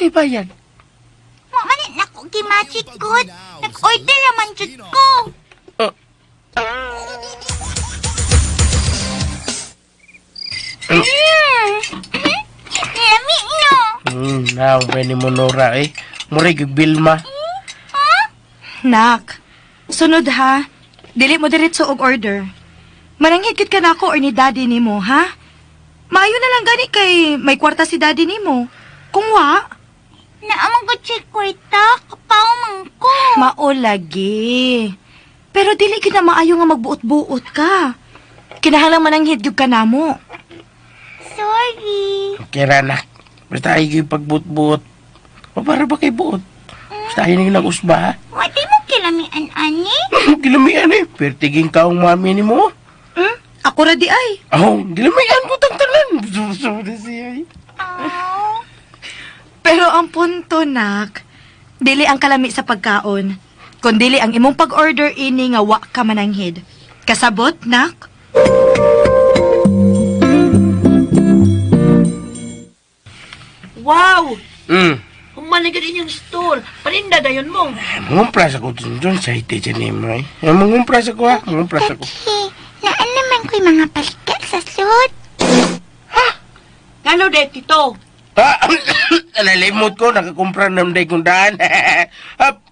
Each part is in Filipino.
Unsay bayad? Wa man na ko gimagic good. Nag-order naman jud ko. Lami no. Now, pwede mo Nora eh. Murig Bilma. Nak, sunod ha. Dili mo diretso og order. Mananghigit ka na ako or ni daddy nimo, ha? Maayo na lang gani kay may kwarta si daddy nimo. Kung wa, Naamang ko check kwarta. Kapaw man ko. mao lagi. Pero dili gyud na maayo nga magbuot-buot ka. Kinahanglan mananghigit ka namo. Sorry. Okay, Ranak. Basta ay kayo pagbut-but. O para ba kay buot? Basta ay nang usba, ha? Wati mo kilamian, ani? Gilamian eh. Pero tiging ka ang mami ni mo. Ako ra di ay. Oh, gilamian ko tang tanan. Susunod siya eh. Oh. Pero ang punto, nak, dili ang kalami sa pagkaon, kundi ang imong pag-order ini nga wa ka mananghid. Kasabot, nak? Wow! Hmm. Humaligad inyong store. Paninda dayon mo. Mangumpras ako dun sa ite dyan eh, May. Mangumpras ako, ha? Mangumpras ako. Hey, naan naman ko'y mga palika sa suit. Ngano de, tito? Nalimot ko, nakakumpra ng day kong daan.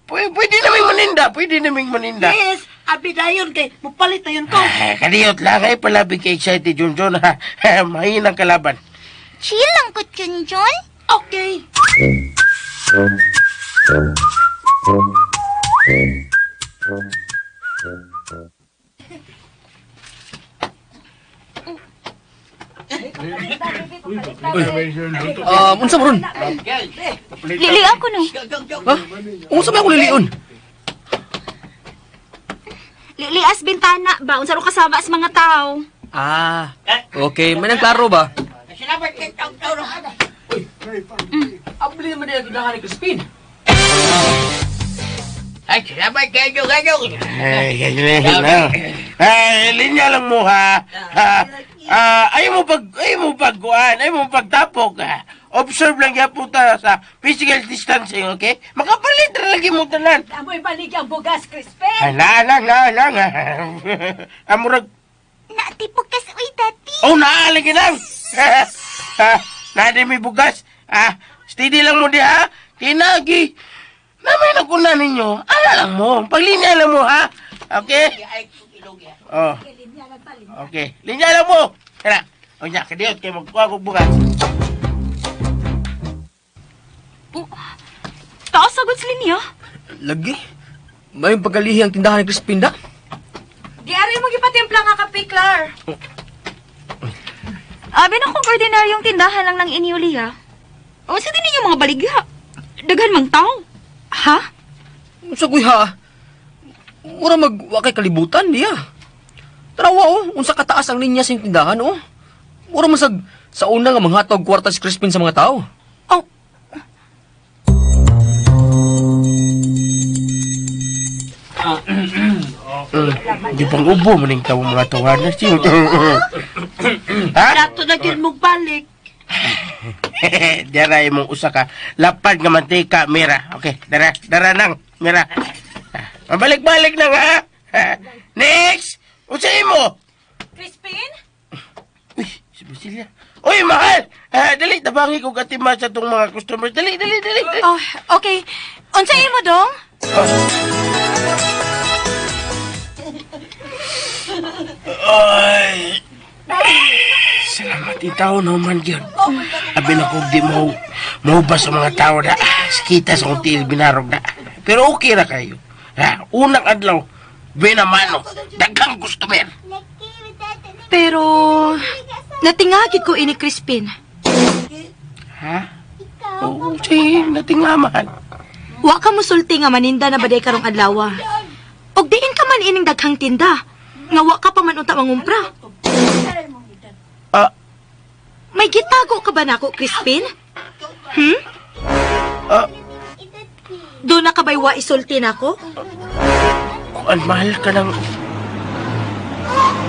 Pwede naming maninda, pwede naming maninda. Yes! Abi dayon kay mupalit dayon ko. Kadiyot lang ay palabig kay excited John John, ha? Mahinang kalaban. Chill lang ko, Junjun. Okay. Unsa mo ron? Lili ako no. Ha? Unsa may ako liliun? Lilias bintana ba? Unsa ro kasama sa mga tao? Okay. May klaro ba? Abli naman din ang tindahan ni Crispin. Ay, ganyan lang. Ay, linya lang mo, ha? Ayaw mo pagkuhan, ayaw mo pagtapok, ha? Observe lang yan puta sa physical distancing, okay? Makapalit na lagi mo tanan. Amoy balik ang bugas, Crispin. Lang, ha? Amurag, Natipok ka sa uy, dati. oh, naalagi lang. Nadi may bugas. Steady lang mo di, ha? Kinagi. Namay na kunan ninyo. Ala lang mo. Paglinya lang mo, ha? Okay? Oh. Okay. Linya lang mo. Kaya, o niya, kadiyot kayo magkuha ko bukas. Taas sagod sa linya. Lagi? May pagkalihi ang tindahan ni Crispin da? Di ari mo gipatimpla nga kape, Clar. Abi na kung ordinaryong tindahan lang ng iniuli, ha? O, sa din ninyo mga baligya. Daghan mang tao. Ha? Unsa kuy ha? Mura magwakay kalibutan diya. Tarawa unsa kataas ang linya sa tindahan Mura masag sa una nga manghatag kwarta si Crispin sa mga tao. Oh. Di pang ubo mo ning tawang mga tawanan siya. Ha? Dato na gyud mo balik. Dara imong usa ka lapad nga mantika, Mira. Okay, dara nang, Mira. Mabalik-balik na nga. Next! Unsa imo? Crispin? Uy, si Basilia. Uy, mahal! Dali, tabangi ko katima sa itong mga customers. Dali. Oh, okay. Unsa imo dong? Ay! Salamat itaw naman yun. Abi na kung di mo ba sa mga tao na kita sa kong tiil binarog na. Pero okay na kayo. Unang adlaw, binamano, daghang customer. Pero, natingagid ko ini Crispin. Ha? Oo, si natingaman. Wa ka musulti nga maninda na baday karong adlaw. Og diin ka man ining daghang tinda. Nga wa ka pa man unta mangumpra. May gitago ka ba nako, Crispin? Doon na ka ba'y wa isulti nako? Kuan, mahal ka ng...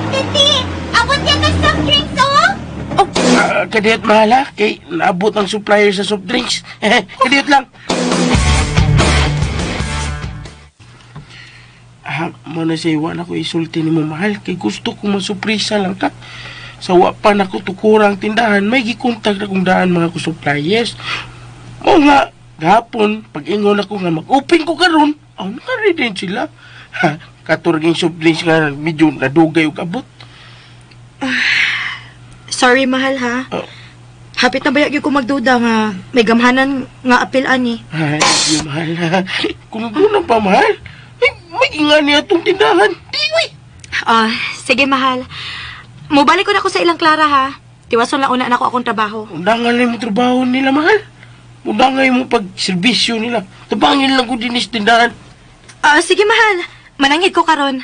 Dati, abot yan ka soft drinks, oh? Oh, Kadiyot mahal ha, kay naabot ang supplier sa soft drinks. Kadiyot lang. Mana siya iwan ako isulti ni mo mahal, kay gusto ko masuprisa lang ka. Sa wapan ako tukurang tindahan, may gikontak na kong daan mga ko suppliers. O nga, gahapon, pag ingon ako nga mag-open ko karon, nakari din sila. Katurging soft drinks nga medyo nadugay o kabot. Sorry, mahal, ha? Oh. Hapit na bayag ko magduda nga may gamhanan nga apil ani. Ay, di mahal ha. Kung doon pa mahal, may ingan niya itong tindahan. Di, Sige, mahal. Mubalik ko na ako sa ilang Clara, ha? Tiwason lang una na ako akong trabaho. undangan lang mo trabaho nila, mahal. Undangan mo pag-servisyo nila. Tabangin lang ko din sa tindahan. Sige, mahal. Manangit ko karon.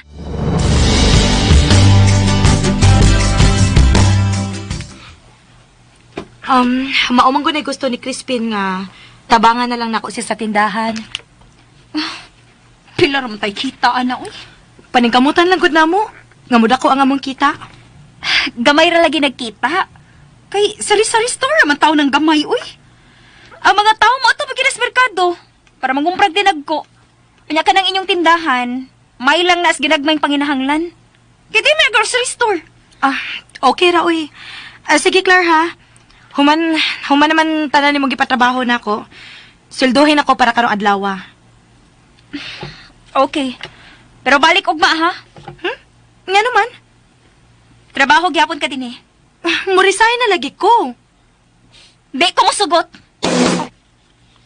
Maumang ko na gusto ni Crispin nga tabangan na lang nako siya sa tindahan. Pila raman tayo kita, ana, uy. Paningkamutan lang gud namo. Nga muda ko ang among kita. Gamay ra lagi nagkita. Kay sari-sari store man tao ng gamay, uy. Ang mga tao mo ato maginas merkado para mangumprag dinag ko. Kanya ka ng inyong tindahan, may lang nas ginagmayng panginahanglan. Kaya di may grocery store. Okay ra uy. Sige, Claire, ha. Human naman tanan nimong gipatrabaho nako. Sweldohin ako para karong adlaw. Okay. Pero balik ugma, ha? Nga naman. Trabaho gyapon ka din eh. Murisay na lagi ko. Di ko musugot.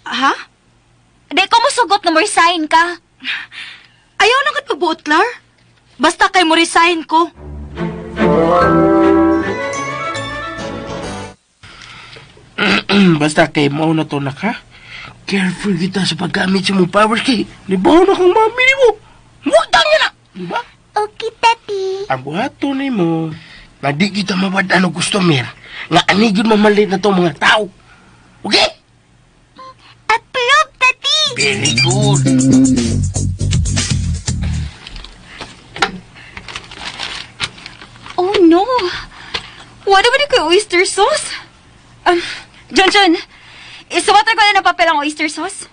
Ha? Di ko musugot na mo resign ka. Ayaw na kat pagbuot, Claire. Basta kay mo resign ko. Basta kay mo na to na ka. Careful kita sa paggamit sa mong powers kay. Libaw na kang mami ni mo. Muktang yan na. Diba? Okay, Tati. Ang buhato ni mo, nga di kita mawad ano customer, nga anigid mamalit na itong mga tao. Okay? Approve, Tati. Very good. Oh, no. Wala ba kay oyster sauce? John, isuwater ko na ng papel ang oyster sauce.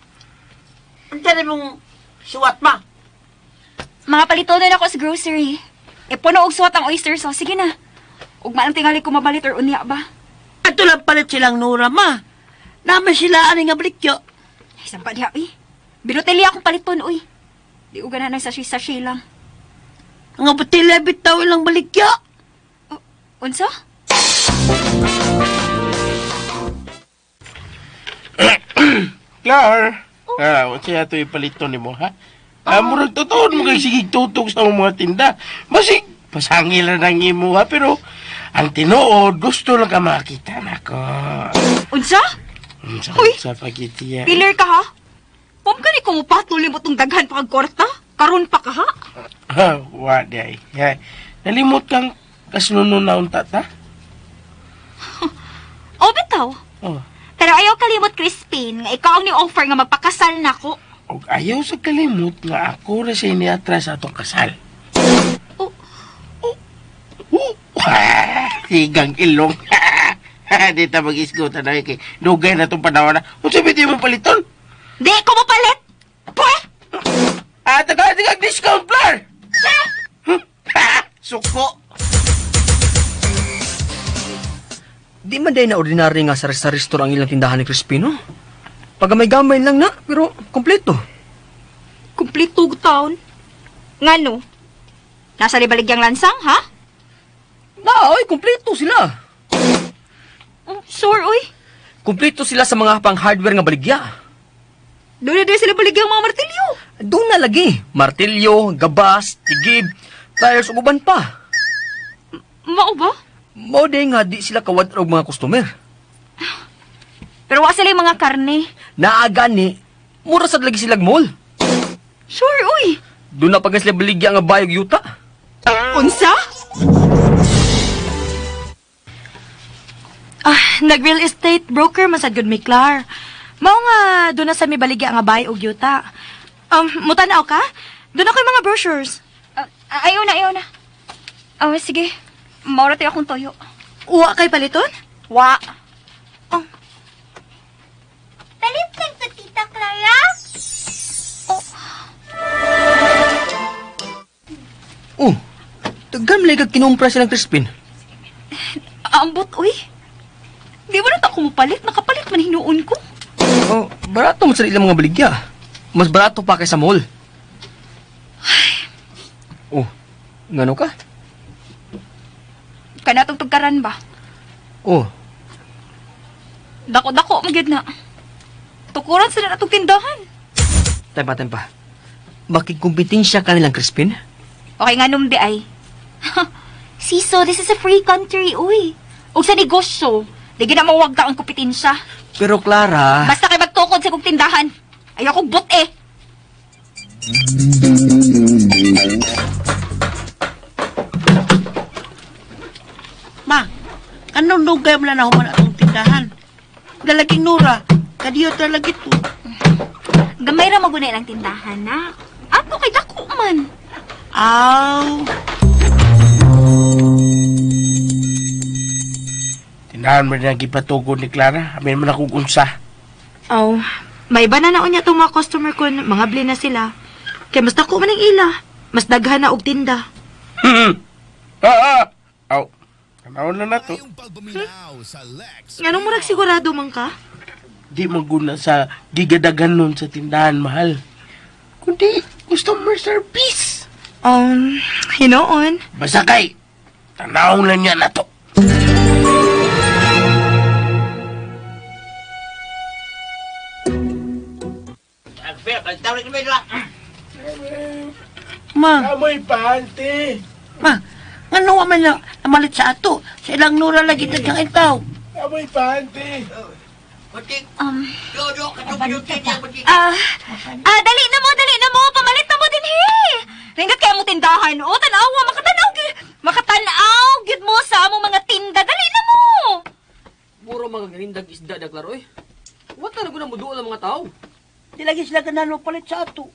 Ang tali mong suwat ma. Mga palito na ako sa grocery. Puno og suwat ang oyster sauce. Sige na. Ugma ang tingali ko mabalit or unya ba? Ato lang palit silang Nora, ma. Naman sila ani nga blikyo. Ay, sampa diha, uy. Binutili akong paliton, uy. Di uga na ng sashi-sashi lang. Nga butila bitaw ilang balikyo. Unsa? Clar, siya ito ipalito ni mo, ha? Murag totoo mo kay sigig tutok sa mga tinda. Masig, pasangil na nang imo, ha? Pero, ang tinuod, gusto lang ka makita na ko. Unsa? Uy, Sa pagitiya. Pilar ka, ha? Pam ka ni kung upatuloy mo tong daghan pa kag kwarta? Karon pa ka, ha? Waday. Nalimot kang kasununon na unta, ta? O, bitaw. Oh. Pero ayaw kalimot, Crispin, nga ikaw ang ni-offer nga magpakasal na ko. Og ayaw sa kalimot nga ako na siya iniatras sa atong kasal. Oh. Sigang ilong. Di ta mag-isgutan na kay dugay na itong panahon na. Kung sabi di mo paliton? Di ko mapalit! Pwe! Taga discount, Flar! Suko! Di man day na ordinary nga sa restaurant ang ilang tindahan ni Crispino. Pagamay-gamay lang na, pero kompleto. Kumplito taon. Nga no? Nasa libaligyang lansang, ha? Oy, kompleto sila. Sure, uy. Kompleto sila sa mga pang hardware nga baligya. Doon na sila baligyang mga martilyo. Doon na lagi. Martilyo, gabas, tigib, tires ug uban pa. Mao ba? Mao day nga di sila kawad og mga customer. Pero wa sila yung mga karne. Naaga ni, mura sad lagi silag mall. Sure, uy. Doon na pag sila baligya nga bayog yuta. Unsa? Nag-real estate broker masad gud mi, Clar. Mao nga doon na sa mi baligya nga bay og yuta. Mutanaw ka? Doon ako yung mga brochures. Ayaw na. Sige. Maura tayo akong toyo. Uwa kay paliton? Wa. Oh. Dalit lang sa Tita Clara? Oh, tagan malay kag kinumpra silang Crispin. Ambot, uy. Di ba na ako mapalit? Nakapalit man hinuon ko. Oh, barato mo sa ilang mga baligya. Mas barato pa kaysa mall. Oh, ngano ka? Kanatong tugkaran ba? Oh, Dako-dako, magid na. Tukuran sila na itong tindahan. tempa. Makikumpetensya ka nilang Crispin? Okay nga nung di ay. Siso, this is a free country, uy. Ug sa negosyo, di gina mawagda ang kompetensya. Pero Clara... Basta kay magtukod sa kong tindahan. Ayoko but eh. Ma, anong lugay mo na nahuman atong tindahan? Dalaging Nora, kadiyo talaga ito. Gamay ra magunay lang tindahan na. Ato kay dako man. Aw, Tinahan mo rin ang ipatugod ni Clara. Amin mo na kung unsa. Oh, may iba na naon niya itong mga customer ko, mga bli na sila. Kaya mas dako man ang ila. Mas daghan na og tinda. Aw. Tanaw na to. Anong murag sigurado man ka? Di maguna sa gigadagan nun sa tindahan, mahal. Kundi customer service. Hinoon. Basta kay, tanaw na niya na to. ma, Amoy pante. ma, ano man na namalit sa ato? Sa ilang Nora lagi tagang itaw. Amoy pante. Dali na mo. Pamalit na mo din, he. Ringgat kaya mo tindahan, o. Tanawa, makatanaw, gid mo sa among mga tinda. Dali na mo. Puro mga ganindag isda na, Claro, eh. Wata na ko na muduol ang mga tao. Di lagi sila ganano palit sa ato.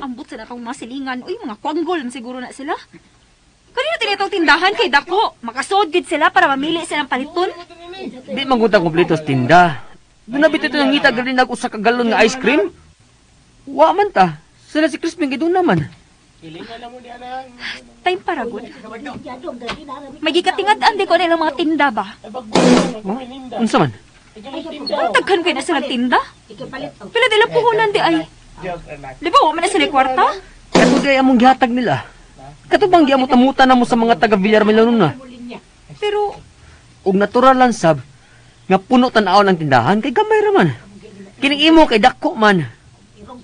Ambot sa natong mga silingan. Uy, mga kwanggol siguro na sila. Kanina tinitong tindahan kay Dako. Makasod gid sila para mamili silang paliton. Di mangutang kompleto sa tinda. Doon na bito ng ngita ganindag usa ka galon nga ice cream. Wa man ta. Sila si Crispin gidun naman. Time para good. Magikatingad-an di ko nilang mga tinda ba? Oh? Unsa man? Ang taghan kayo na sila tinda? Pila nila puhunan di ay. Di ba, wala na sila kwarta? Kato di among gihatag nila. Kato bang giamot-amutan na mo sa mga taga Villarmelo nun na. Pero, Ug natural lang sab nga puno tan-aw ng tindahan kay gamay ra man. Kining imo kay dako man.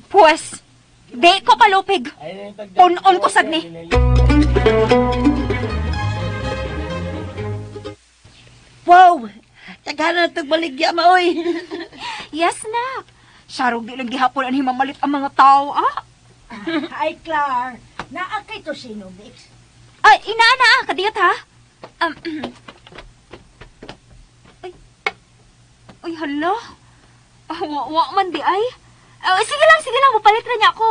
pues, di ko kalupig. Punon ko sad ni. Wow, tagana na tagbaligya maoy. Yes na. Sarog di lang gihapon ang himamalit ang mga tao, ah. Hi, Clar. Naakay to sino, Mix? Ay, inaana, kadiyot ha. Ay, hala. Wa man di ay. Sige lang, mapalit na niya ako.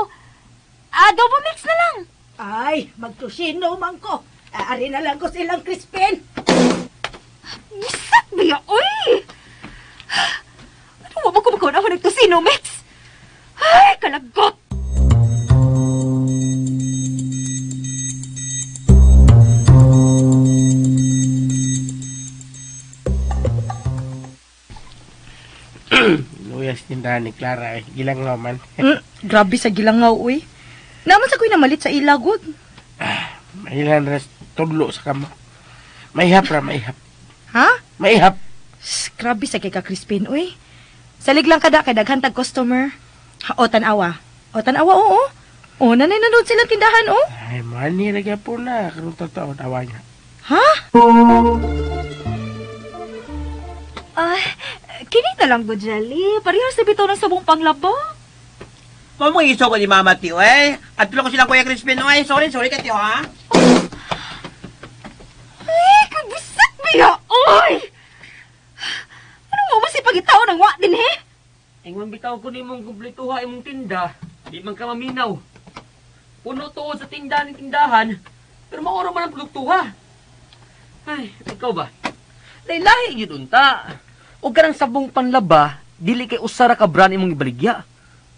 Double mix na lang. Ay, magtusino man ko. Ari na lang ko silang Crispin. Isak biya, uy! Ano mo ko magkauna ako nagtusino, Mix? Ay, kalagot! Luyas tindahan ni Clara. Gilang naman. Grabe sa gilangaw, uy. Naman sa ko'y namalit sa ilagod. Mahilan ras tudlo sa kama. Maihap. Ha? Maihap. Grabe sa kay ka Crispin, uy. Salig lang kada kay daghan tag customer. O tanawa, oo. O, nanay nanood silang tindahan, oh. Ay, mani lagi po na. Karong totoo tawa niya. Ha? Kini na lang, Gojali. Parehas na bitaw ng sabong panglaba. Mamang iso ko ni Mama Tio, eh. At tulo ko silang Kuya Crispin, eh. Sorry ka, Tio, ha? Ay, kabisak biya, uy! Ano mo masipagitaw ng wa din, he? Ingman bitaw ko ni mong kumpletuha imong tinda. Di man ka maminaw. Puno tuod sa tindahan ng tindahan. Pero mauro man ang produktuha. Ay, ikaw ba? Lahi yun unta. O karang sabong panlaba, dili kay usara ka brand imong ibaligya.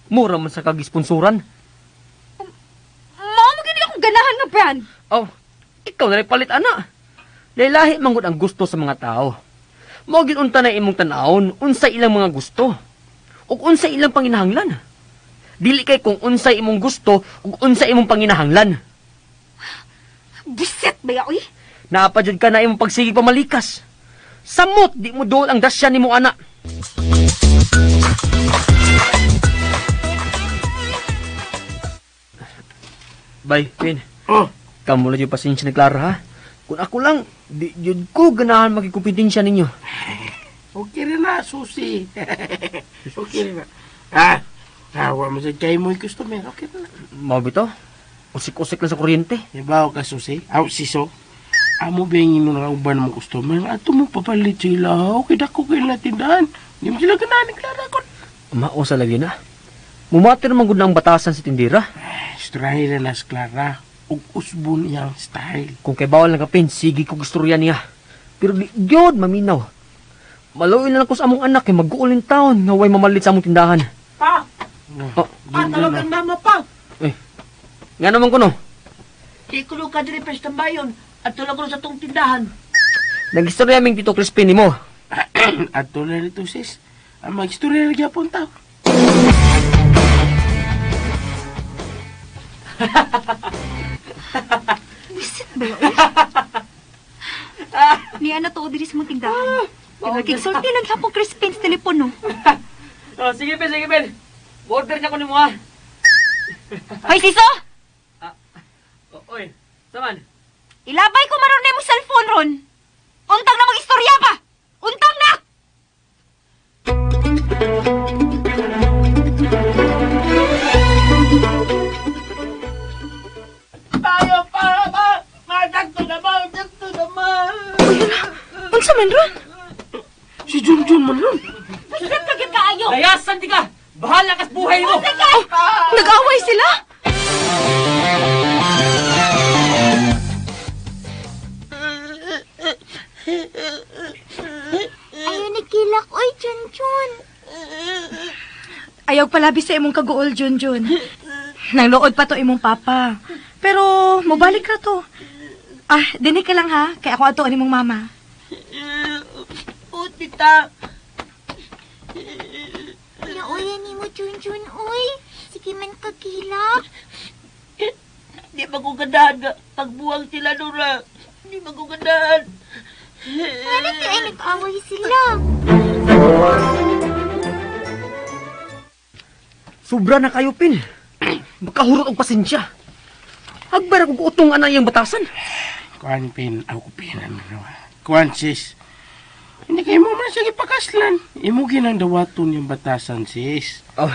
Mura man sa kagisponsoran. Mao mo gini akong ganahan nga brand. Oh, ikaw na rin palit, ana. Lahi manggod ang gusto sa mga tao. Mao gid unta na imong tan-awon unsa ilang mga gusto. Ug unsa ilang panginahanglan. Dili kay kung unsay imong gusto ug unsa imong panginahanglan. Buset ba ya, uy? Naapadyod ka na imong pagsigi pamalikas. Samot di mo dool ang dasyan nimo ana. Bay, Pin. Oh, Kamu lang yung pasensya ni Clara, ha? Kung ako lang, di yun ko ganahan makikumpetensya ninyo. okay rin na, susi. okay rin na. Ah, hawa mo sa kay mo yung customer. Okay rin na. Mau bito? Usik-usik lang sa kuryente. Ibaw ka, susi. Aw, siso. Amo bengin mo na uban mo customer. Ato mo papalit sila. Okay, dako kayo na tindahan. Hindi mo sila ganahan ni Clara ko. Mao sa lagi na. Mumatir man gud na ang batasan si tindira. Style na si Clara. Ug usbon iyang style. Kung kay bawal nga Pin, sige kong istorya niya. Pero di gyud maminaw. Maluoy na lang ko sa among anak kay mag-uulin taon nga way mamalit sa among tindahan. Pa! Oh, Pa, talagang mama pa! nga naman ko no. Ikulo ka diri pa sa bayon at tulog ko sa tong tindahan. Nag-istorya ming Tito Crispin nimo. Ato na rito, sis. Ang mag-istorya na gyapon tao. Buset ba ya, uy? Niya na to diri sa mong tindahan. Nagkiksulti lang hapong Crispin sa telepono. Oh, sige Pin. Order niya ko nimo ha. Hoy, siso! Oy, saman. Ilabay ko maron na mo cellphone ron. Untang na mag-istorya pa! Untang na! Tayo para ba? Madagto naman! Unsa man ron? Si Junjun man lang. Buset ka kaayo! Layasan di ka! Bahala kas buhay mo! Nag-away sila? Ayaw nagkilak, oy, Chun-chun. Ayaw palabi sa imong kaguol, Junjun. Nanglood pa to imong papa. Pero, mobalik ra to. Ah, dinig ka lang ha, kaya ako atoan imong mama. O, tita! Nauyan ni mo, Chun-chun, oy. Sige man kagilak. Di magugadahan nga pagbuwang sila, Nora. Di magugadahan. Ano ti ay nag-away sila? Sobra na kayo, Pin. Makahurot og pasensya. Hagbara kung utong ana iyang batasan. Kuan Pin, ako pinan na. Kuan sis. Hindi kayo mo man sige pakaslan. Imo ginang dawaton yung batasan sis. Oh,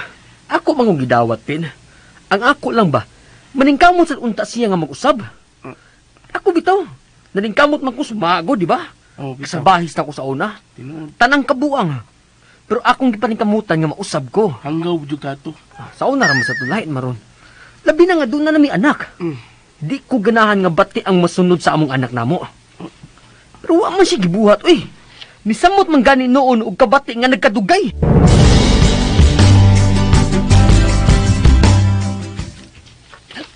ako mangong gidawat, Pin. Ang ako lang ba, maningkamot sa unta siya nga mag-usab. Ako bitaw, naningkamot man ko sumago, di ba? Oh, Sa bahis na ko sa una. Tinuod. Tanang kabuang. Pero akong gipaningkamutan nga mausab ko. Hanggaw jud kato. Sa una raman sa tulahin maron. Labi na nga doon na nami anak. Mm. Di ko ganahan nga bati ang masunod sa among anak namo. Pero wa man siya gibuhat, uy. Nisamot man gani noon og kabati nga nagkadugay.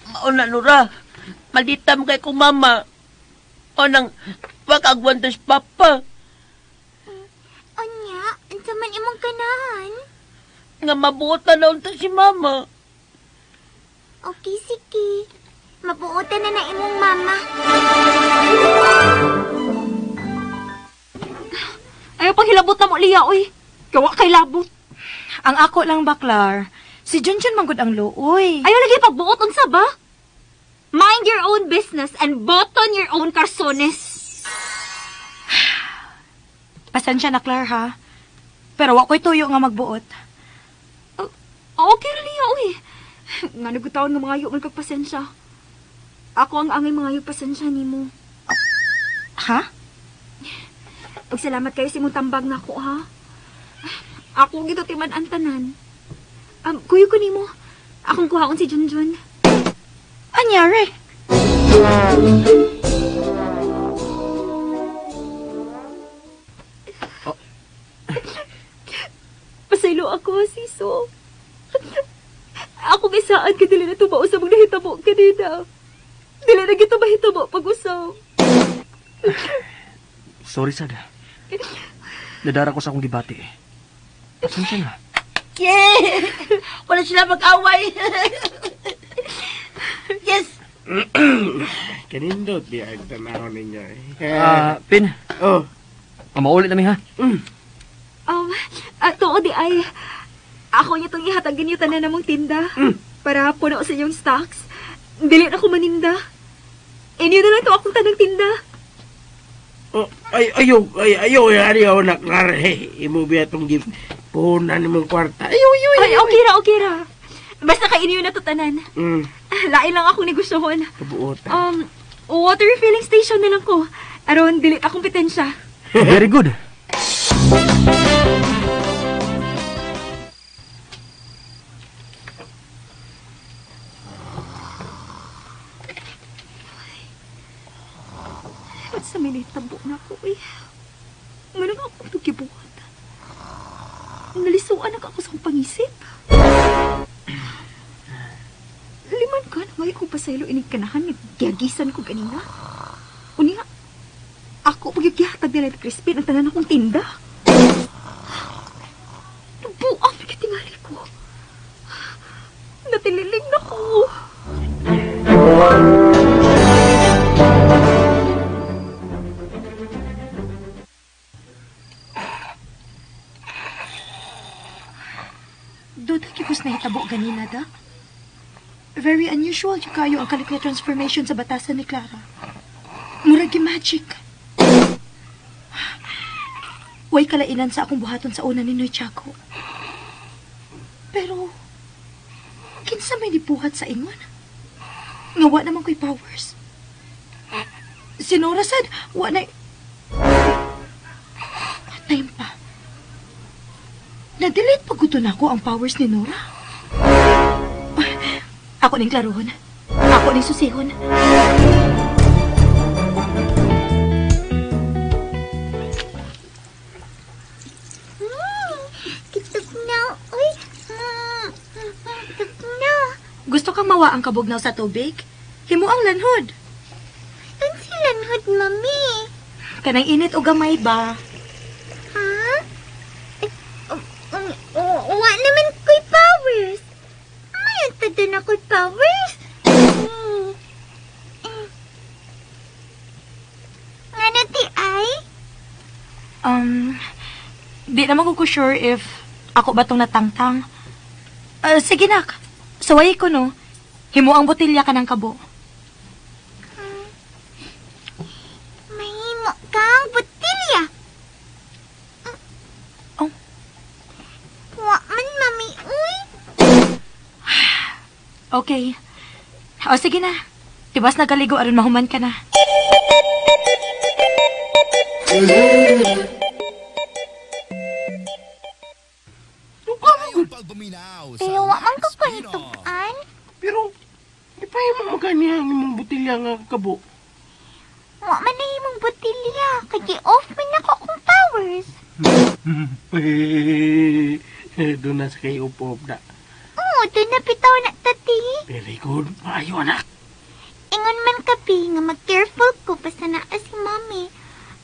Mauna, Nora. Malitam kay kong mama. O nang wakagwantas papa. Anya, unsa man imong ganahan? Nga mabuta na unta si mama. Okay, sige. Mabuotan na imong mama. Ayaw pang hilabot na mo, Lia, uy. Kawa kay labot. Ang ako lang, Baklar. Si Junjun manggod ang luoy. Ayaw lagi pagbuot unsa ba? Mind your own business and button your own karsones. Pasensya na, Clar, ha? Pero wa ko'y tuyo nga magbuot. Okay, Lia, uy. Nga nagutawon nga mga ayaw man kagpasensya. Ako ang angay mga ayaw pasensya ni mo. Ha? Salamat kayo sa imong tambag na ako, ha? Ako gito timan ang tanan. Kuyo ko nimo. Akong kuhaon si Junjun. Anyari? mo ako, Siso. Ako bisaan ka dili na tumao sa mga nahitabo kanina. Dili na kita mahitabo pag-usap. Sorry, Sad. Nadara ko sa akong gibati. Pasensya na. Yeah! Wala sila mag-away. Yes! Kanindot di ang tanaw ninyo eh. Pin, Oh, maulit namin ha. Tuo di ay, ako niya itong ihatagin niyo tanan namong tinda. Para puno sa inyong stocks. Dili na ako maninda. Inyo na lang ito akong tanang tinda. oh ayaw, naklare. Imo biya tong gift. Puhunan mong kwarta. Ayaw. Ay, okay ra. Basta kainyo na to tanan. Lain lang akong negosyohon. Kabuotan. Water refilling station na lang ko. Aron, dili akong kompetensya. Very good. Ba't sa minitabo na ako eh? Ngayon nga akong tugibuhat. Nalisuan ako sa akong pangisip. Liman ka na may kong pasaylo inig kanahan, naggiyagisan ko ganina. Unya, ako pagyagihatag nila at Crispin ang tanan akong tinda. Nabuang nagkatingali ko. Natililing na ko. Duda kipos na hitabo ganina, da? Very unusual yung kayo ang kalikya transformation sa batasan ni Clara. Murag yung magic. Way kalainan sa akong buhaton sa una ni Noy Chaco. Pero, kinsa may dibuhat sa ingon? Ngawa naman ko'y powers. Sinora sad, wa na... Time pa. Na-delete pagkuto na ko ang powers ni Nora. Ako ning klarohon. Ako ning susihon. Kitok na. Uy. Kitok na. Gusto kang mawa ang kabugnaw sa tubig? Himo ang lanhod. Ang silanhod, mami. Kanang init o gamay ba? Ha? Wa naman ko'y powers. Mayon ta din ako'y powers. Nga na ti ay? Di naman ko sure if ako ba tong natangtang. Sige nak. Saway ko no. Himo ang botilya ka ng kabo. Mahimo kang botilya. Oh. Wa man, mami, uy. Okay. O sige na. Tibas nagaligo aron mahuman ka na. Pero wa man ko kahitukan. Pero, di pa yung magkaniya ang imong butilya nga kabo. Wa man na himong botilya. Kaya off man ako kung powers. Doon na sa kayo upo na. Oo, doon na bitaw na tati. Very good. Maayo, anak. Ingon man kapi nga mag-careful ko basta naa si mami.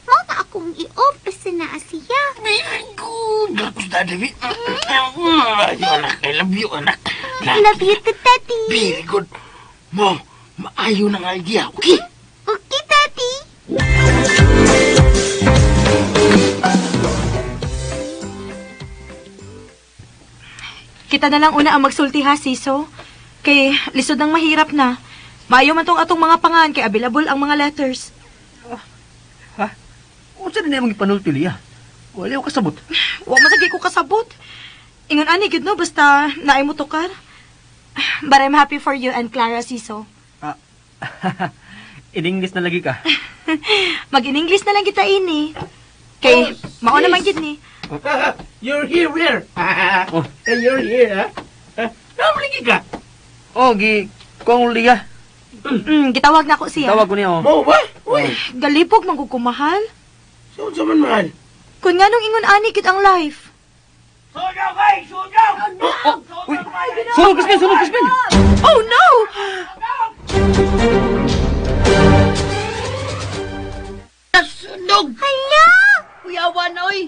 Mao na akong i-off basta naa siya. Very good. Tapos na, David. Maayo, anak. I love you, anak. Love you to tati. Very good. Mo, maayo ng idea, okay? Okay, tati. Kita na lang una ang magsulti ha, Siso. Kay lisod ang mahirap na. Maayo man tong atong mga pangan kay available ang mga letters. Ha? Unsa na namang ipanulti liya? Wala ko kasabot. Wa masagi ko kasabot. Ingon ani gid no basta naay mo tukar. But I'm happy for you and Clara, Siso. In English na lagi ka. Mag-in-English na lang kita ini. Kay mao naman gid ni. You're here, where? Oh. You're here, ha? Namaligi ka? Oh, kuang liya. Gitawag na ko siya. Tawag ko niya, oh. Mo ba? Uy, Galipog man ko kumahal. saan sa man mahal? Kun nganong ingon ani gid ang life. Sunod, Crispin! Sunod, Crispin! Oh no! Nasunog! Hala! Kuyawan, oy!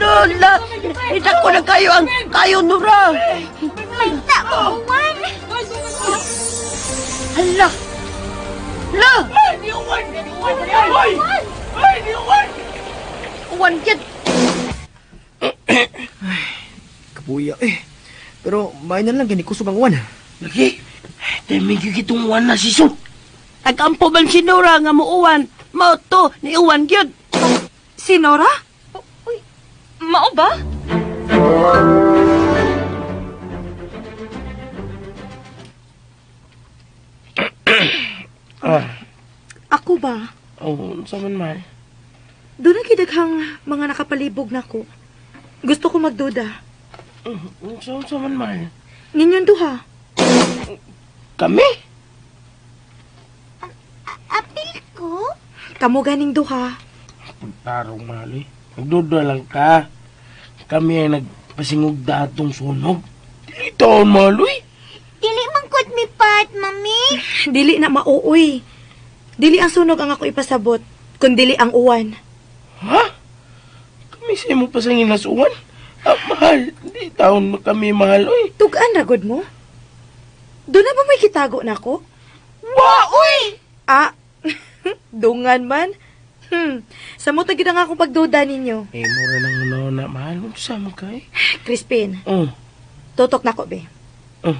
Lola! Itak ko na kayo ang kayo, Nora! Manta ko, Uwan! Hala! Hala! Uwan yan! Kabuya Pero main na lang gani kusog ang uwan. Lagi. Dami yung kitong uwan na siso. Agampo man si Nora nga muuwan. Mao to, ni uwan gyud. Si Nora? Uy, mao ba? Ako ba? Oh, sa man man. Doon na kidaghang mga nakapalibog na ko. Gusto ko magduda. Sa man man. Ninyon duha. Kami? Apil ko? Kamo ganing duha. Tarong mali. Nagduda lang ka. Kami ay nagpasingog datong sunog. Dili taon maloy. Dili man kod mi pat, mami. Dili na mauuy. Dili ang sunog ang ako ipasabot, kun dili ang uwan. Ha? Kami sa mo pasangin nas uwan? Ah, mahal. Di taon mo kami mahal, oy. Tugaan ragod mo? Doon na ba may kitago na ko? Wa, oy! Ah, dungan man. Sa mo tagid ang akong pagduda ninyo. Eh, mura nang una na mahal. Ano sa mo kay? Crispin, Oh, tutok na ko, be. oh.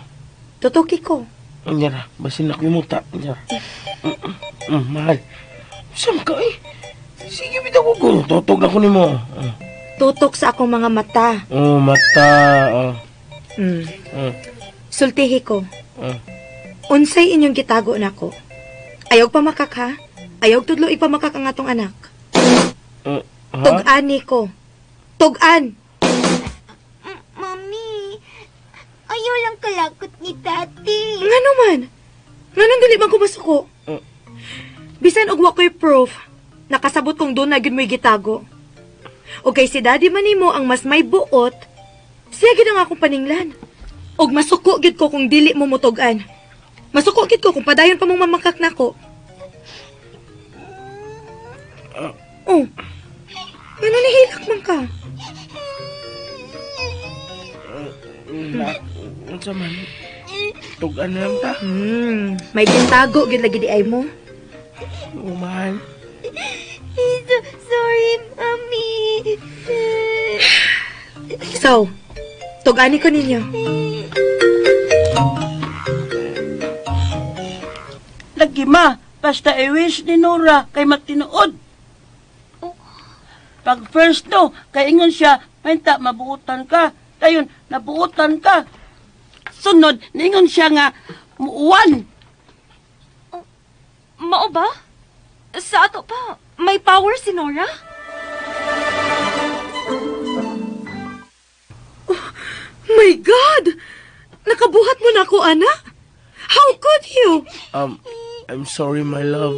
Tutuki ko. Anyara, basin ako yung muta. Anyara. Mahal. Saan ka eh? Sige, bitaw ko. Tutog na ko ni mo. Tutok sa akong mga mata. Oh, mata. Hmm. Oh, Sultihi ko. oh. Unsay inyong gitago na ko? Ayog pamakak ha? Ayog tudlo ipamakak ang atong anak. Ha? Tugan ni ko. Tugan! Mami, ayaw lang kalagot ni Daddy. Nga naman. Nga nang dili man ko masuko. Bisan og wa ko'y proof. Nakasabot kong doon na gyud mo'y gitago. O kay si Daddy manimo ang mas may buot, siya gid ang akong paninglan. Og masuko gid ko kung dili mo mutugan. Masuko gid ko kung padayon pa mong mamakak nako. Oh. Ano nihilak man ka? Ano sa man? Tugan na lang ta. May gitago gid lagi di ay mo. Oh, mahal. Sorry, Mami. So, tugani ko ninyo. Lagi ma, basta i-wish ni Nora kay magtinuod. Pag first no, kay ingon siya, mainta mabuutan ka. Dayon, nabuutan ka. Sunod, ningon siya nga, muuwan. Mao ba? Sa ato pa, may power si Nora? My God! Nakabuhat mo na ako, anak? How could you? I'm sorry, my love.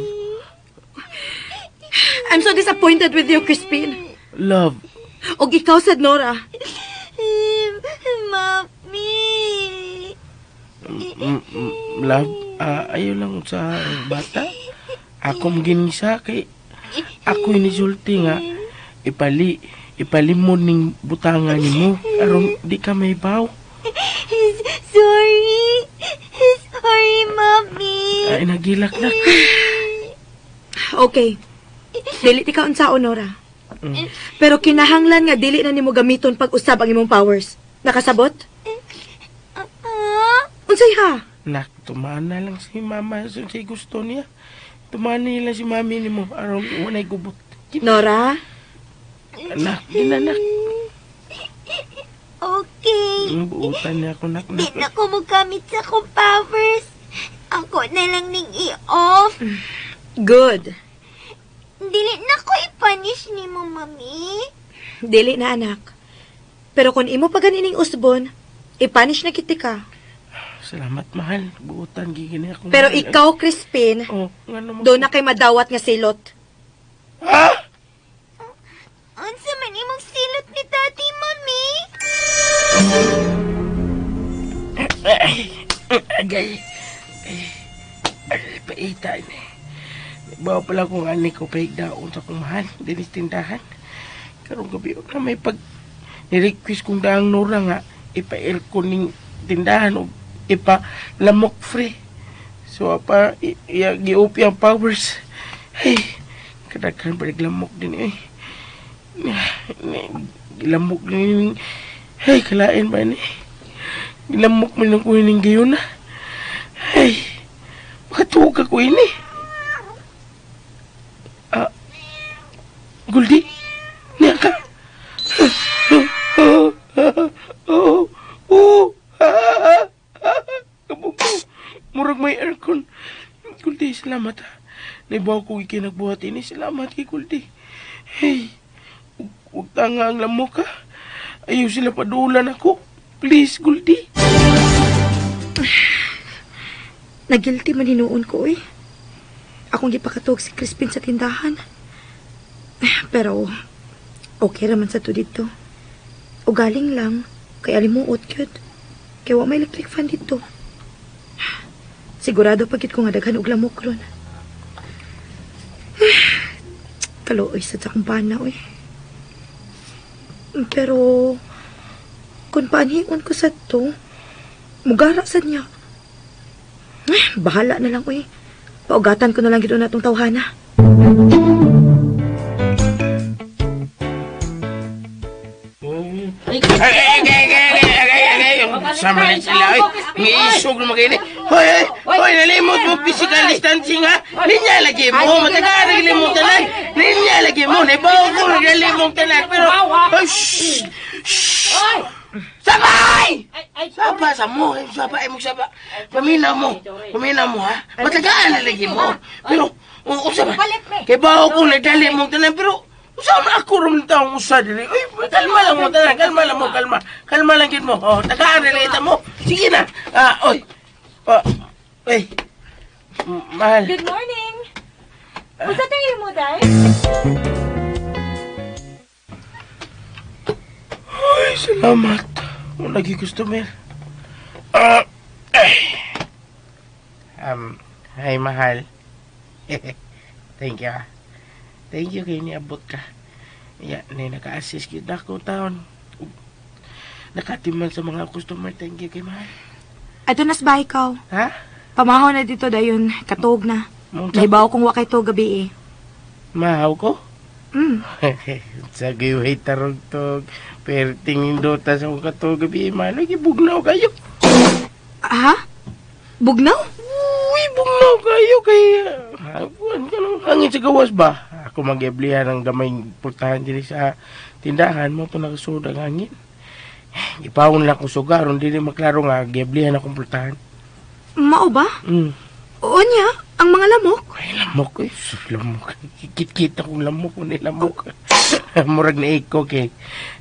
I'm so disappointed with you, Crispin. Love. Og ikaw, sad Nora. Mami. Love, ayaw lang sa bata. Ako ginisa kay ako inisulti nga ipalimon ning butangan nimo aron di ka may baw. Sorry. Sorry, Mami. Ay nagilak na. Okay. Dili ti ka unsaon, Nora. Pero kinahanglan nga dili na nimo gamiton pag usab ang imong powers. Nakasabot? Unsay ha? Nak, tumaan na lang si mama sa gusto niya. Tumaan nila si mami nimo aron walay gubot. Nora? Nak, ginanak. Okay. Buutan niya ako, nak. Di na ko magamit sa kong powers. Ako na lang ning i-off. Good. Dili na ko i-punish ni mo, Mami. Dili na, anak. Pero kung imo pa ganining usbon, ipanish na kiti ka. Salamat, mahal. Buutan, gigini ako. Pero ikaw, Crispin, Oh, nga naman. doon na kay madawat nga silot. Ha? Unsa man imong silot ni Daddy, Mami? Agay. Ay, paita ni. Bawa pala kung ani ko paigdaon sa kong mahal. Dinis tindahan. Karong gabi na may pag nirequest kong daang Nora nga ipa-air ko ning tindahan o ipa-lamok free. So apa giupi ang powers. Ay, kadaghan balik lamok din eh. Gilamok din. Ay, kalain ba ni? Gilamok man lang ko hining gayon na. Ay, makatug ako ini. Guldi, niya ka. Murag may aircon. Guldi, salamat ha. Naibaw ko ikinagbuhat ini. Salamat kay Guldi. Hey, huwag tanga ang lamok ha. Ayaw sila padulan ako. Please, Guldi. Nagilty maninuon ko eh. Akong gipakatuog si Crispin sa tindahan. Pero, okay raman sa to dito. O galing lang, kay alimuot yun. Kaya wa may electric fan dito. Sigurado pagkit ko nga daghan og lamok ron. Kaluoy sa akong pana, oy. Pero, kung paanhingon ko sa to, mugara sa niya. Bahala na lang, oy. Paugatan ko na lang gito na itong tawhana. Sama na sila, oy. Ngiisog na magkini. Hoy, nalimot mo physical distancing, ha? Linya lagi mo, mataga nagilimong tanan. Linya lagi mo, naibaw ko nagilimong tanan. Pero, shhh! Sabay! Saba sa mo, saba, ay mo saba. Pamina mo, ha? Matagaan na lagi mo. Pero, usaba, kay baho ko nagdali mong tanan, pero, usama ako rin taong usa dili. Uy, kalma lang mo tanan, kalma lang mo, kalma. Kalma lang gid mo. Oh, tagaan na lang mo. Sige na. Oy. Uy. Mahal. Good morning! Unsa tayo mo, Day? Ay, salamat. Kung nag-customer. Hi, mahal. Thank you. Thank you kay niabot ka. Ya, naka-assist kita ako taon. Nakatiman sa mga customer. Thank you kay mahal. Ato nas ba ikaw? Ha? Pamahaw na dito dayon, katog na. Naibaw kong wakay to gabi eh. Mahaw ko? Mm. Sa giway tarong tog. Pero tingin dota sa mga to gabi. Mahal, bugnaw kayo. Ha? Bugnaw? Uy, bugnaw kayo kaya. Buwan ka nang hangin sa gawas ba? Ako mag-eblihan ng gamay putahan dili sa tindahan mo ito nakasuod ang hangin. Ipawon lang kong sugaron, dili maklaro nga, geblihan akong putahan. Mao ba? Oo niya, ang mga lamok. Ay, lamok eh. Lamok. Kikit-kit akong lamok. Hindi lamok. Murag na iko kay.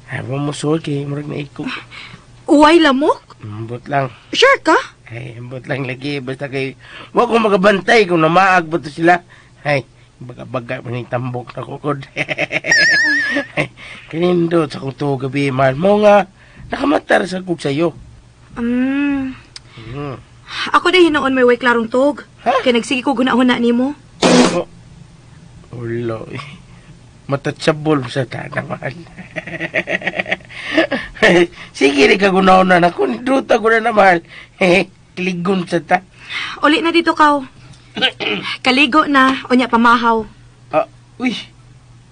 Mamusol kay murag na iko. Uway lamok? Ambot lang. Sure ka? Ay, ambot lang lagi. Basta kay, wag ko magabantay kung namaag ba to sila. Ay, baga-baga man yung tambok na kukod. Kanindot sa kong tuho gabi, mahal mo nga. Nakamatar sa kog sa'yo. Ako day hinoon may way klarong tog. Ha? Kaya nagsige ko gunahon ni mo. Ulo eh. Matatsabol sa tanang mahal. Sige rin kagunahon na ako. Nidruta ko na mahal. Kligon sa ta. Uli na dito kaw. Kaligo na, o niya pamahaw. Uy,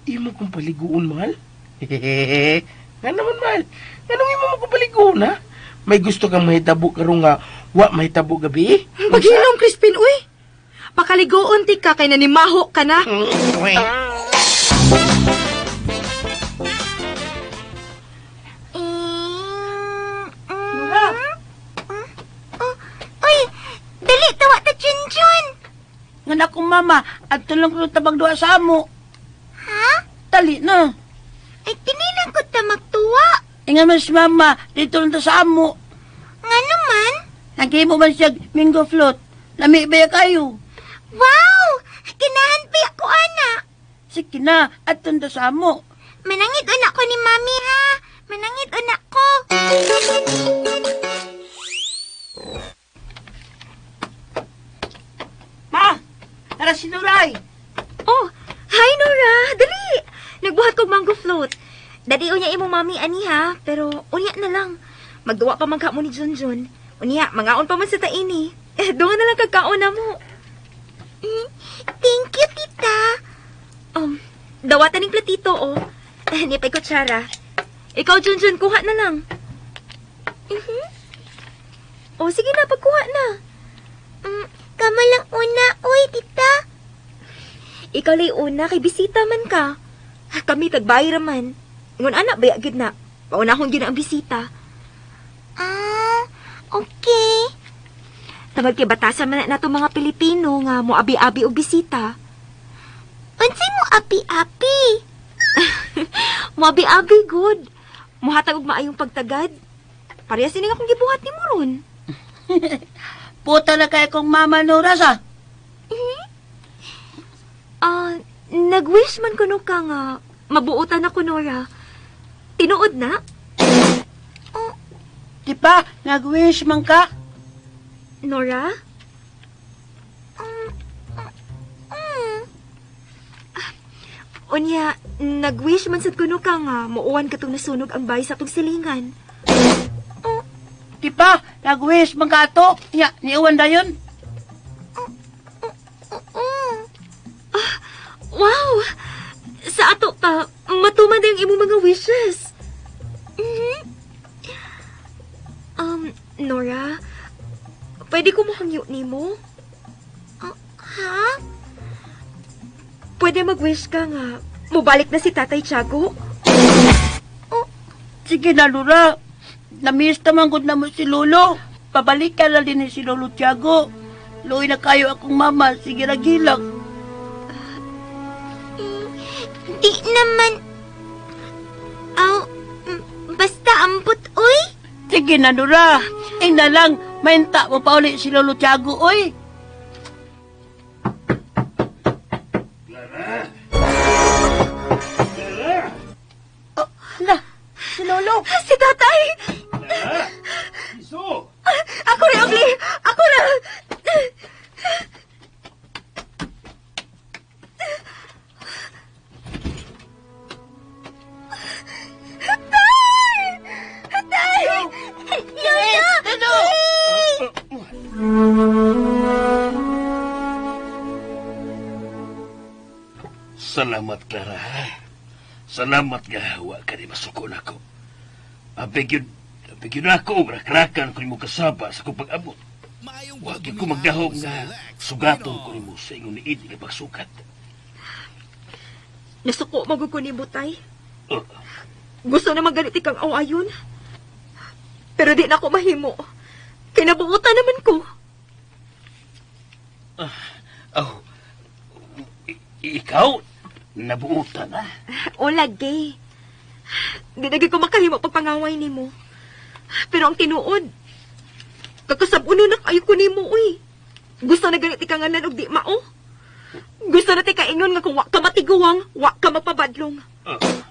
imo kong paliguon mahal? Nga naman mahal. Anong imo mo kong paliguon ha? May gusto kang mahitabo karong nga wa mahitabo gabi? Paghinom, Crispin, uy. Pakaligoon ti ka kay nanimaho ka na. Uy. Uy, dali tawa ta Junjun. Nga akong mama, at tulong ko tabag doa sa amo. Ha? Tali na. Ay, tinilang ko ta magtuwa. Inga man si mama, dito lang ta sa amo. Nga naman? Nagkimo man siya mango float. Lami ba ya kayo? Wow! Ganahan pa ako, ana. Sige na, at ta sa amo. Manangit unak ko ni Mami, ha? Manangit unak ko. Ma! Tara sinuray! Oh, hi Nora! Dali! Nagbuhat kong mango float. Dadi unya imong mami ani ha, pero unya na lang. Magduwa pa magka mo ni Junjun. Unya, mangaon pa man sa taini. Doon na lang kagkaon na mo. Thank you, tita. Dawatan ning platito, oh. Nipay kutsara. Ikaw, Junjun, kuha na lang. Oh, sige na, pagkuha na. Kama lang una, uy, tita. Ikaw lay una, kay bisita man ka. Kami tagbayra man. Ngun anak, bayagid na. Paunahon gina ang bisita. Ah, okay. Tawag kay batasan man na nato mga Pilipino nga mo abi-abi og bisita. Unsay mo api-api? Mo abi-abi good. Muhatag og maayong pagtagad. Parehas ini nga akong gibuhat ni mo ron. Puta na kaya kong mama Nora sa. Nag-wish man kuno ka nga mabuotan ako, Nora. Tinuod na? Di ba, nag-wish man ka? Nora? Unya, nag-wish man sad kuno ka nga muuwan katong nasunog ang bahay sa atong silingan. Di ba, nag-wish man ka ato? Ya, niuwan da yun? Wow! Sa ato pa, matuman na yung imong mga wishes. Nora, pwede ko mahangyo ni mo? Ha? Pwede mag-wish ka nga mubalik na si Tatay Tiago? Sige na, Nora. Namiss naman ko na mo si Lolo. Pabalik ka na din si Lolo Tiago. Luoy na kayo akong mama. Sige na gilang. Di naman. Basta ambot, uy. Sige na, Nora. Na lang, mainta mo pa ulit si Lolo Tiago, oy. Oh, hala, si Lolo. Si Tatay! Iso! Ako rin, Abli! Ako na! Salamat, Clara. Salamat nga, wa ka di masuko na ko. Abig yun ako, rakrakan ko mo kasaba sa kong pag-abot. Wag ko magdahog nga, sugaton ko mo sa ingon niid nga pagsukat. Nasuko magugko ni Butay. Oh, Gusto na maganiti kang awayon. Pero di na ako mahimo. Kinabuutan naman ko. ikaw, nabuutan na. O lagi. Di lagi ko makahimo pagpangaway ni mo. Pero ang tinuod, kakasabuno na kayo ko ni mo, uy. Gusto na ganiti ka nga nan og di mao. Gusto na ti kaingon nga kung wa ka matiguwang, wa ka magpabadlong.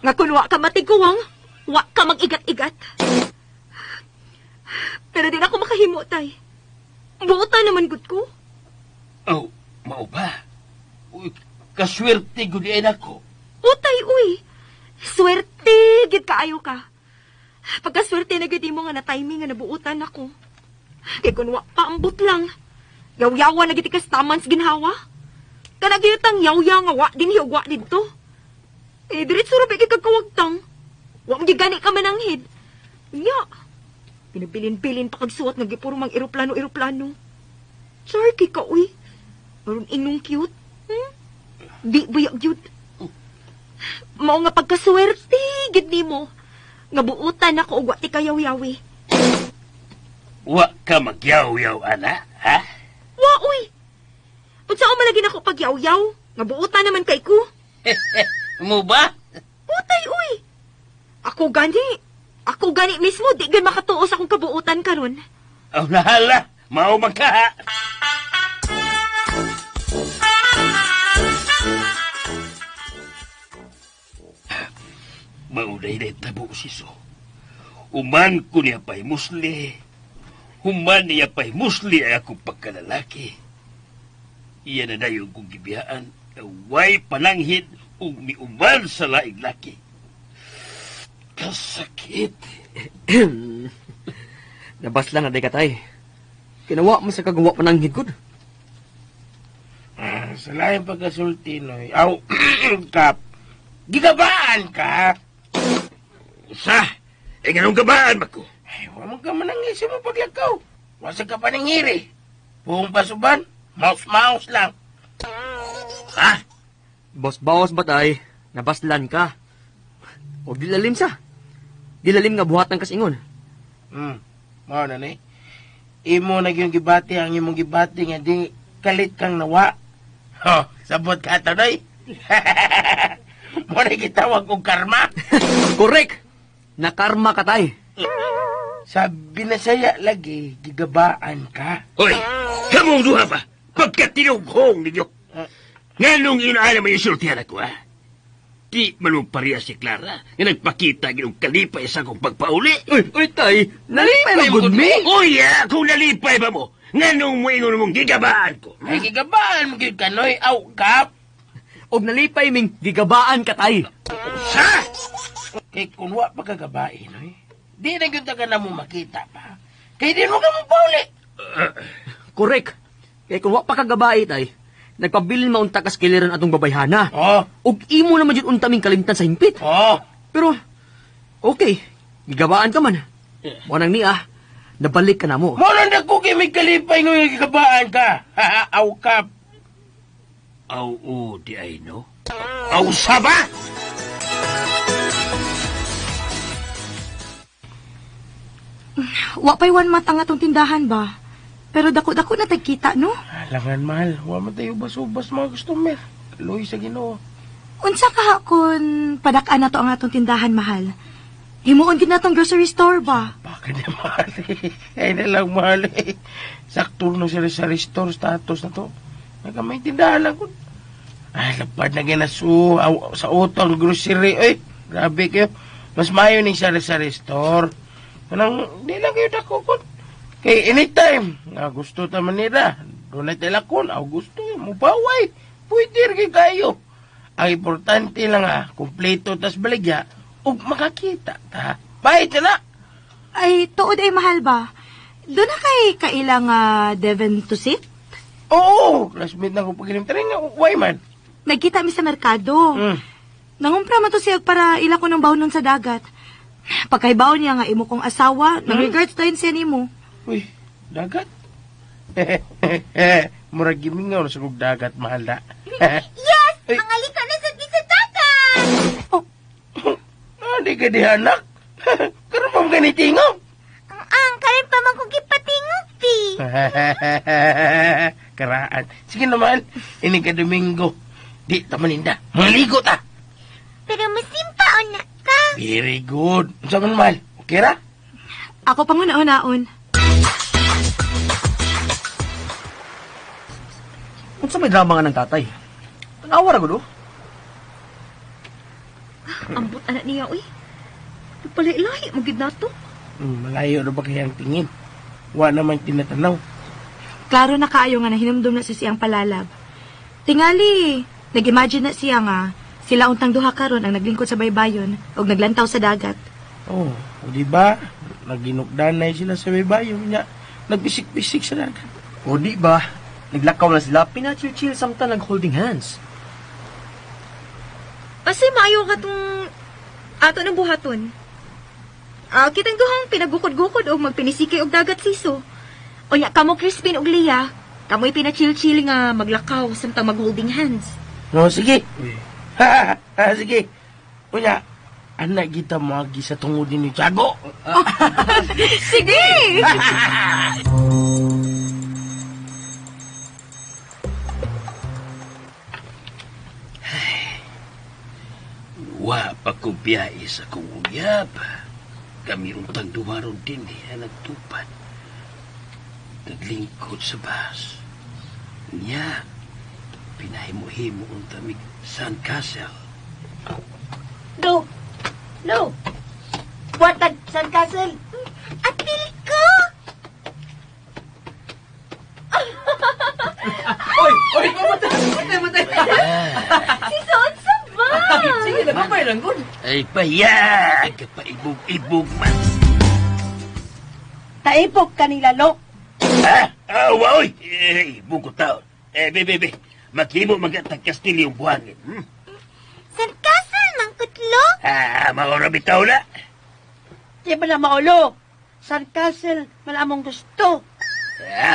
Nga kung wa ka matiguwang, wa ka mag-igat-igat. Pero di na ako makahimo, tay. Buutan naman gud ko. Oh, mao ba? Uy, kaswerte ko di ako. Utay, uy. Swerte, gid kaayo ka. Pagkaswerte na gid mo nga na timing nga nabuutan ako. Kay kun wa pa ambot lang. Yaw-yawa na gid ka sa taman sa ginhawa. Kanagitang yaw-yaw nga wa din hiyo wa didto. Diretso ra kay kagkawagtang. Wa mo gani ka mananghid. Nya. Pinabilin-bilin pa kagsuot nga gipuro mang eroplano. Charky ka, uy. Maroon inong cute. Di buyag yun. Mao nga pagkaswerte, gid nimo. Nga buutan ako og wa ti kayaw-yawi. Wa ka magyaw-yaw, ana, ha? Wa, uy. Unsa o malagi nako pagyaw-yaw? Nga buutan naman kay ko. Mo ba? Utay, uy. Ako gani. Ako gani mismo, di gan makatuos akong kabuutan karon. Aw nahala, mao magka. Maunay na tabo siso. Uman ko niya pa'y musli. Human niya pa'y musli ay akong pagkalalaki. Iyan na dayon kong gibiyaan na way pananghid o miuman sa laing laki. Kasakit. Nabasla na day katay. Kinawa mo sa kagawa pananghid gud. Sa laing pagkasulti, noy. Aw, Kap. Gigabaan ka. Sa? Eh, ganun gabaan ba ko? Ay, huwag ka manangisi mo paglakaw. Wasa ka pa ng hiri. Buong pasuban, mouse-mouse lang. Ha? Boss-bawas batay, nabaslan ka. O dilalim sa. Dilalim nga buhatan kasingon. Mao na ni. Imo na yung gibati ang imong gibati nga di kalit kang nawa. Oh, sabot ka tanoy. Mo na gitawag og karma. Correct! Nakarma katay. Sa binasaya lagi, gigabaan ka. Hoy, kamong duha pa. Pagkatinughong ninyo. Nganong inaalam mo yung sultihan ako, ha? Di manong pariya si Clara nga nagpakita ginong kalipay sa akong pagpauli. Uy, tay, nalipay mo good me. Uy, kung nalipay ba mo, nganong mo ingon mong gigabaan ko? Ay, gigabaan mo gyud kanoy, aw, Kap. Og nalipay ming gigabaan katay. Sa? Kay kunwa pagkagabain, noy. Di na gyud ka na mo makita pa. Kay di mo ka mo pauli. Correct. Kaya kung wa pa kagabay tay, nagpabilin maunta kas kiliran atong babayhana. Oh, Og imo naman yun untaming kalimtan sa himpit. oh. Pero, okay, gigabaan ka man. Wanang niya, nabalik ka na mo. Mo lang ko kay may kalipay ng gigabaan ka. Aw, Kap. Aw, di ay no? Aw, saba? Wa pa'y one matang atong tindahan ba? Pero dako-dako na tagkita, no? Alangan, mahal. Wa man tayo ubas-ubas mga customer. Luy sa Ginoo. Unsa ka kung padak-an na to ang atong tindahan, mahal? Himuon din natong grocery store ba? Baka na mahal eh. Ay na lang mahal eh. Sakto na sila sa restore status na to. Nagamay tindahan lang ko. Ay, lapad na ginasu. Sa utang grocery. Ay, grabe kayo. Mas mayo ni siya sa restore. Kanang, di lang kayo dakokon. Kay anytime, nga gusto taman nila. Doon na telakon, gusto mo baway. Pwede rin kayo. Ang importante lang kumpleto tas baligya, ug makakita ta. Bahit na. Ay, tuod ay mahal ba? Doon na kay kailang Devon to sit? Oo, classmate na ko pagilim. Tara nga, why man? Nagkita mi sa merkado. Nangumpra man to siya para ila ko ng bawnon sa dagat. Pagkaibaw niya nga imo kong asawa, nag-regards tayo siya nimo. Uy, dagat? Murag gimingaw na sa kong dagat, mahal na. Yes! Ay. Mangalika na sa dagat! Di ka di anak. Karoon pa mga ganitingaw. Ang karin pa man kong gipatingog, pi. Karaan. Sige naman, ini ka Domingo. Di tamaninda. Maligo ta. Pero masimpaon na ka. Very good. Unsa man mahal? Okay ra? Ako pang una-unaon. Kung sa may drama nga ng tatay, tanawa ra gulo. Ambot anak niya, uy. Pagpalailahi, magid na to. Malayo na ba kayang tingin? Wa naman tinatanaw. Klaro na kaayo nga nahinumdum na sa siyang palalab. Tingali, nag-imagine na siya nga, sila untang duha karon ang naglingkod sa baybayon o naglantaw sa dagat. Oh, o di ba? Naginukdanay sila sa baybayon niya. Nagbisik-bisik sa dagat. O di ba, naglakaw na sila, pinachill-chill samtang nag-holding hands. Asay maayo ka tong ato ng buhaton. Kitang duhang pinagukod-gukod o magpinisikay og dagat siso. O nya, kamo Crispin og Leah, kamo'y pinachill-chill nga maglakaw samtang mag-holding hands. No, sige. Sige. Kunya, anak kita magi sa tungod ni Tiago. Sige! Wa pa ko biyay sa kong uyab. Kami untang dumaron din na nagtupad. Naglingkod sa bahas. Niya, pinahimo-himo unta mig sandcastle. No. Buatan sandcastle. Apil ko! Oy, matay. Si Sonsa ba? Sige, nagpapay lang, good. Ay, payag! Paibog-ibog man. Taipok kanila, Lok. Ha? Waoy! Buko taon. Bebe. Maghimo magatag kastilyo buhangin. Sandcastle ng kutlo? Maura bitaw na. Di ba na maulo? Sandcastle, malamong gusto.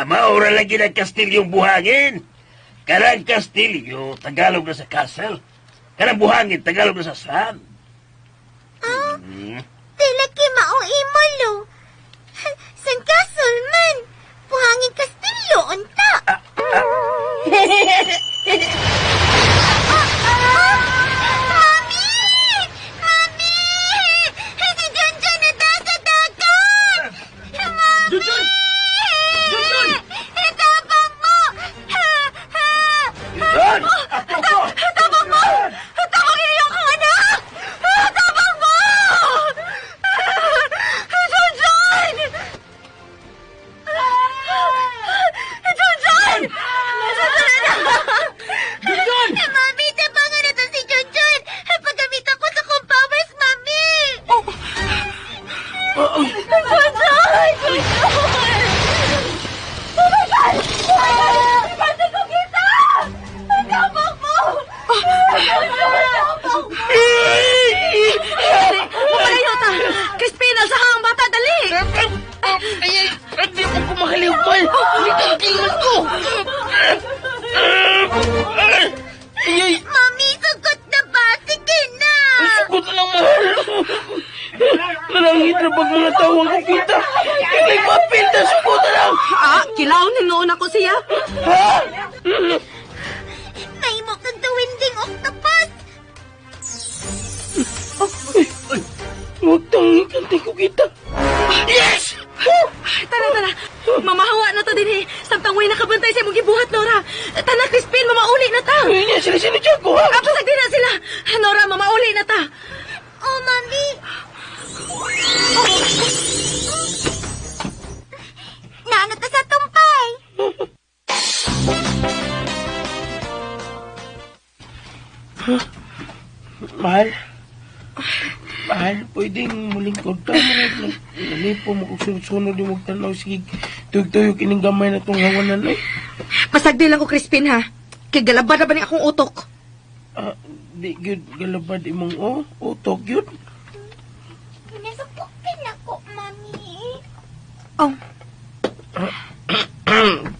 Maura lagi ng kastilyong buhangin. Karang kastilyo, Tagalog na sa castle. Karang buhangin, Tagalog na sa sand. Tila kay mauimo lo. Sandcastle man. Buhangin kastilyo unta. Mami! Mami! Si Junjun na dagat-dagat! Junjun! Junjun! Tabang mo! Yun! Ako ko! Tabang mo! Tabang iyong anak! Tabang mo! Junjun! Junjun! Junjun! Mami, tabangan na to si Junjun! Paggamit ako sa kong powers, Mami! Junjun! Pati ko kita! Tabang mo! Mamalayo ta! Crispina, sa ang bata, dali! Hindi mo ko makaliwal. Litingan ko. Mami, sagot na ba? Sige na! Sugot na lang, mahal. Nalangit na pag mga tawang ko kita. Kaya mapinta, sugot na lang. Kilaw ni noon ako siya. May mo kang tuwinding octopus! Huwag tang ikantay ko kita. Yes! Tara. Mamahawa na to din eh. Samtang way nakabantay sa imong gibuhat, Nora. Tana, Crispin, mamauli na ta. Ay, niya, sila dyan ko, ha? Pasag din na sila. Nora, mamauli na ta. Oh, Mami! Naano ta sa tumpay? Mahal, pwedeng mulingkod ta. Nalipo mo kung sunod yung magtanaw. Sige, tuyog-tuyog kining gamay na itong hawanan. Pasag din lang ko, Crispin, ha. Kay galabad na ba ni akong utok? Di yun, galabad imong utok yun. Pinasupukin ako, Mami. Oh,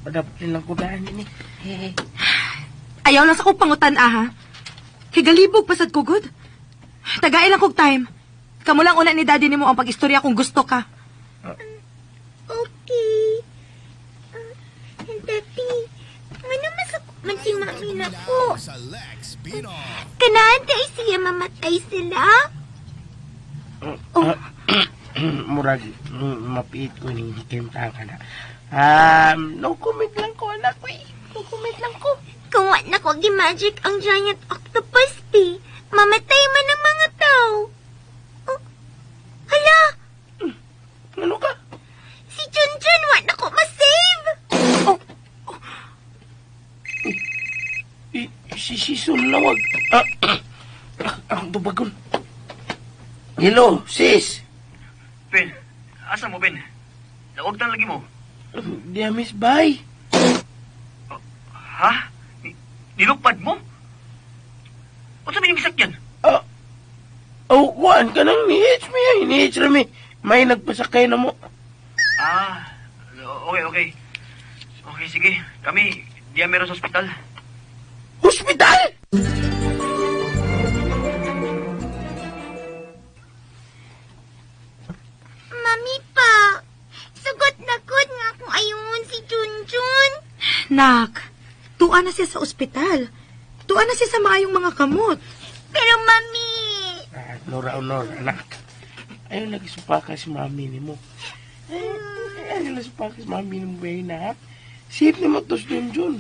Padaplin lang ko daan yun ayaw lang sa kong pangutan, ha. Kay galibog pasad ko, good. Tagain lang kong time. Kamu lang una ni daddy ni mo ang pag-istorya kung gusto ka. Okay. Daddy, ano masakot man si Mami na po? Kanaan tayo siya mamatay sila? Murag, mapiit ko ni Kim Tanga na. No comment lang ko, anak ko eh. No comment lang ko. Kung wala na ko gi-magic ang giant octopus, di. Mamatay man ang mga tao. Oh, hala, Ano ka? si Junjun wala na ko masave. Si Sison lawag. Ang tubagon. Hello, sis. Ben, asa mo, Ben? Nawagtan lagi mo. Dia miss bye. Ha? Nilupad mo? O sabi yung isakyan? Kuhaan ka nang ni-hitch me. Ni-hitch rami. May nagpasakay na mo. Okay. Okay, sige. Kami, di meron sa ospital. Hospital? Mami pa, sagot na good nga kung ayun si Junjun. Nak, tuwa na siya sa ospital. Tuwa na siya sa maayong mga kamot. Pero Mami, Nora, anak. Ayaw lagi supaka si mami ni mo. Ayaw lagi supaka si mami ni mo ba na, ha? Sip naman tos Junjun.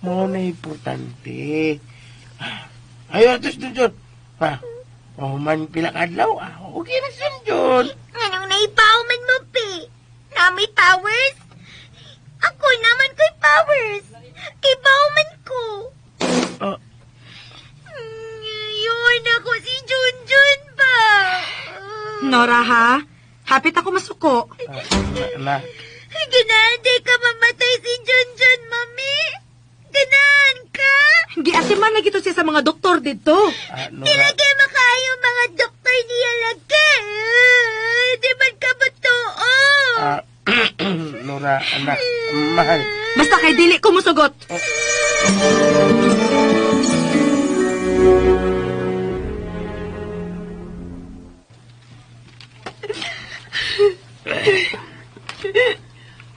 Mga na importante. Ayaw tos Junjun. Ha? Man pila kadlaw, okay na si Junjun. Anong naipauman mo, Pi? Na may powers? Ako naman ko'y powers. Kay bauman ko. Ah, Yun ako si Junjun ba? Nora, ha? Hapit ako masuko. na. Ganahan di ka mamatay si Junjun, mami. Ganahan ka? Giatiman na gito siya sa mga doktor dito. Nora. Ilagay makayo mga doktor niya lagi. Di man ka ba too? Nora, anak, mahal. Basta kay dili ko musugot.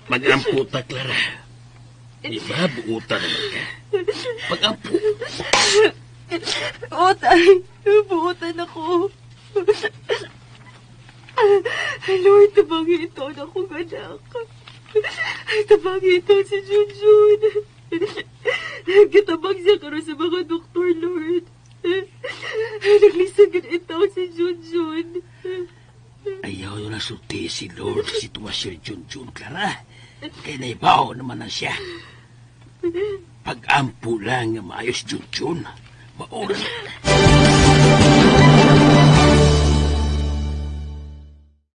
Mag-ampo ta, Clara. Di ba, buutan naman ka. Mag-ampo. Utay, buutan ako. Lord, tabangin ito na akong anak. Tabangin ito si Junjun. Kitabang siya karoon sa mga doktor, Lord. Naglisagan ito si Junjun. Ayaw nyo na sulti si Lord sa sitwasyon ni Junjun, Clara. Kaya naibaw naman na siya. Pag-ampo lang nga maayos Junjun, maoras.